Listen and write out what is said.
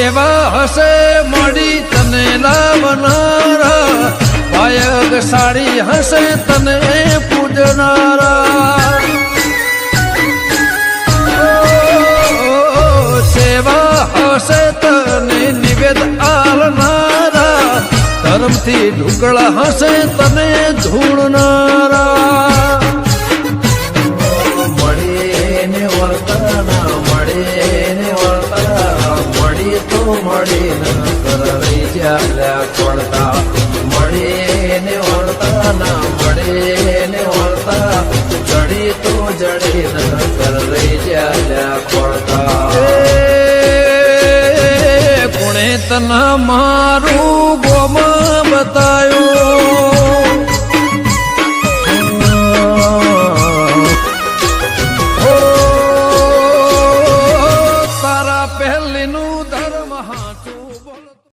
સેવા હશે મળી તને લાવનારા પાયગ સાડી હશે તને પૂજનારા સેવા હશે તને નિવેદ આલનારા ધર્મથી ઢુકળા હશે તને ધૂળનારા મળીને વર્તના મળીને વર્તના મળી તો મળી ન કરી જ્યાં પડતા મળીને વર્તના મળીને વર્તા જડી તો જડી ન કરી જ્યાં પડતા કોણે તને મારું ગોમાં બતાયું તારા પહેલીનું ધર્મ હાચું